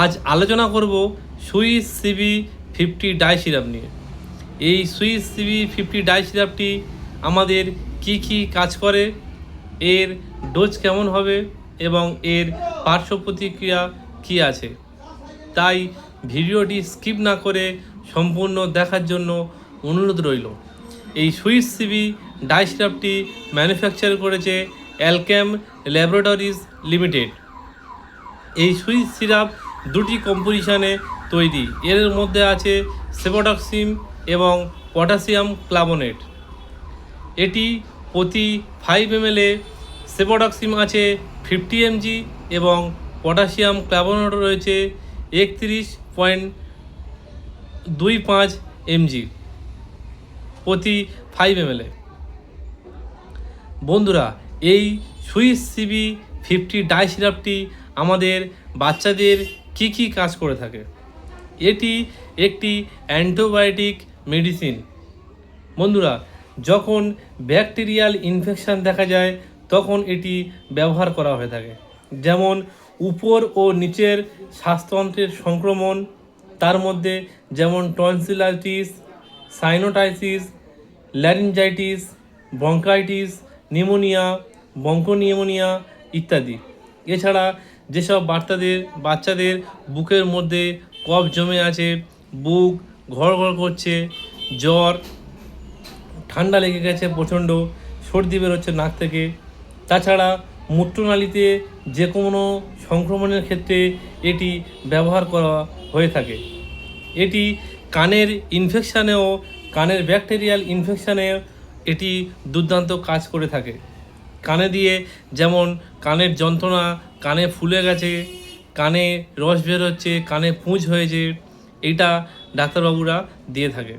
আজ আলোচনা করব সুইস সিবি 50 ডাই সিরাপ নিয়ে। এই সুইস সিবি 50 ডাই সিরাপটি আমাদের কি কি কাজ করে, এর ডোজ কেমন হবে এবং এর পার্শ্ব প্রতিক্রিয়া কী আছে, তাই ভিডিওটি স্কিপ না করে সম্পূর্ণ দেখার জন্য অনুরোধ রইল। এই সুইস সিবি ডাই সিরাপটি ম্যানুফ্যাকচার করেছে অ্যালকেম ল্যাবরেটরিজ লিমিটেড। এই সুইস সিরাপ দুটি কম্পোজিশনে তৈরি। এর মধ্যে আছে সেভোডক্সিম এবং পটাশিয়াম ক্লাবোনেট। এটি প্রতি 5 ml সেভোডক্সিম আছে 50 mg এবং পটাশিয়াম ক্লাবোনেট রয়েছে 31.25 mg প্রতি 5 ml। বন্ধুরা, এই সুইস সিবি 50 ডাই সিরাপটি আমাদের বাচ্চাদের কি কি কাজ করে থাকে। এটি একটি অ্যান্টিবায়োটিক মেডিসিন। বন্ধুরা, যখন ব্যাকটেরিয়াল ইনফেকশন দেখা যায় তখন এটি ব্যবহার করা হয়ে থাকে। যেমন উপর ও নিচের শ্বাসতন্ত্রের সংক্রমণ, তার মধ্যে যেমন tonsillitis, sinusitis, laryngitis, bronchitis, pneumonia, bronchopneumonia ইত্যাদি। এছাড়া যেসব বাচ্চাদের বুকের মধ্যে কফ জমে আছে, বুক ঘড়ঘড় করছে, জ্বর, ঠান্ডা লেগে গেছে প্রচণ্ড, সর্দি বেরোচ্ছে নাক থেকে, তাছাড়া মূত্রনালীতে যে কোনো সংক্রমণের ক্ষেত্রে এটি ব্যবহার করা হয়ে থাকে। এটি কানের ইনফেকশানেও, কানের ব্যাকটেরিয়াল ইনফেকশানেও এটি দুর্দান্ত কাজ করে থাকে। কানে দিয়ে যেমন কানের যন্ত্রণা, কানে ফুলে গেছে, কানে রস বের হচ্ছে, কানে পুঁজ হয়েছে, এইটা ডাক্তারবাবুরা দিয়ে থাকে।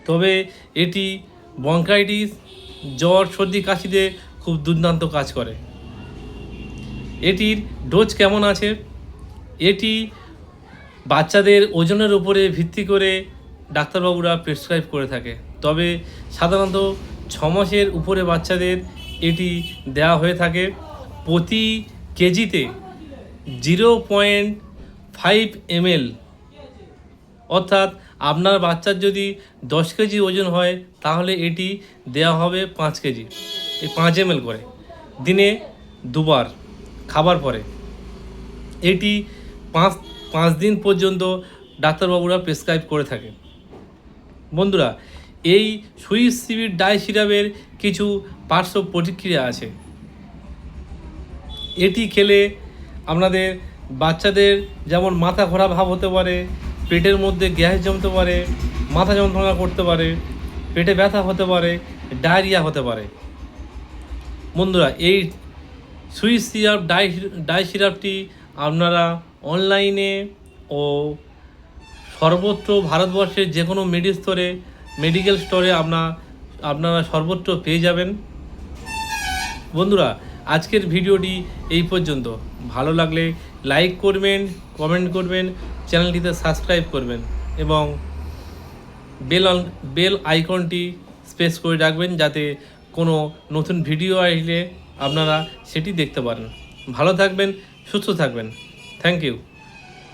তবে এটি ব্রঙ্কাইটিস, জ্বর, সর্দি, কাশিতে খুব দুর্দান্ত কাজ করে। এটির ডোজ কেমন আছে? এটি বাচ্চাদের ওজনের উপরে ভিত্তি করে ডাক্তারবাবুরা প্রেসক্রাইব করে থাকে। তবে সাধারণত 6 মাসের উপরে বাচ্চাদের এটি দেওয়া হয়ে থাকে। প্রতি কেজিতে 0.5 ml, অর্থাৎ আপনার বাচ্চার যদি 10 কেজি ওজন হয় তাহলে এটি দেওয়া হবে 5 কেজি, 5 ml করে দিনে 2 বার খাবার পরে। এটি 5 দিন পর্যন্ত ডাক্তারবাবুরা প্রেসক্রাইব করে থাকে। বন্ধুরা, এই সুইস সিবি ডাই সিরাপের কিছু পার্শ্ব প্রতিক্রিয়া আছে। এটি খেলে আপনাদের বাচ্চাদের যেমন মাথা ঘোরা ভাব হতে পারে, পেটের মধ্যে গ্যাস জমতে পারে, মাথা যন্ত্রণা করতে পারে, পেটে ব্যথা হতে পারে, ডায়রিয়া হতে পারে। বন্ধুরা, এই সুইস সিরাপ ডাই সিরাপটি আপনারা অনলাইনে ও সর্বত্র ভারতবর্ষের যে কোনো মেডিকেল স্টোরে আপনারা সর্বত্র পেয়ে যাবেন। বন্ধুরা, আজকের ভিডিওটি এই পর্যন্ত। ভালো লাগলে লাইক করবেন, কমেন্ট করবেন, চ্যানেলটিতে সাবস্ক্রাইব করবেন এবং বেল আইকনটি প্রেস করে রাখবেন যাতে কোনো নতুন ভিডিও আসলে আপনারা সেটি দেখতে পারেন। ভালো থাকবেন, সুস্থ থাকবেন। Thank you.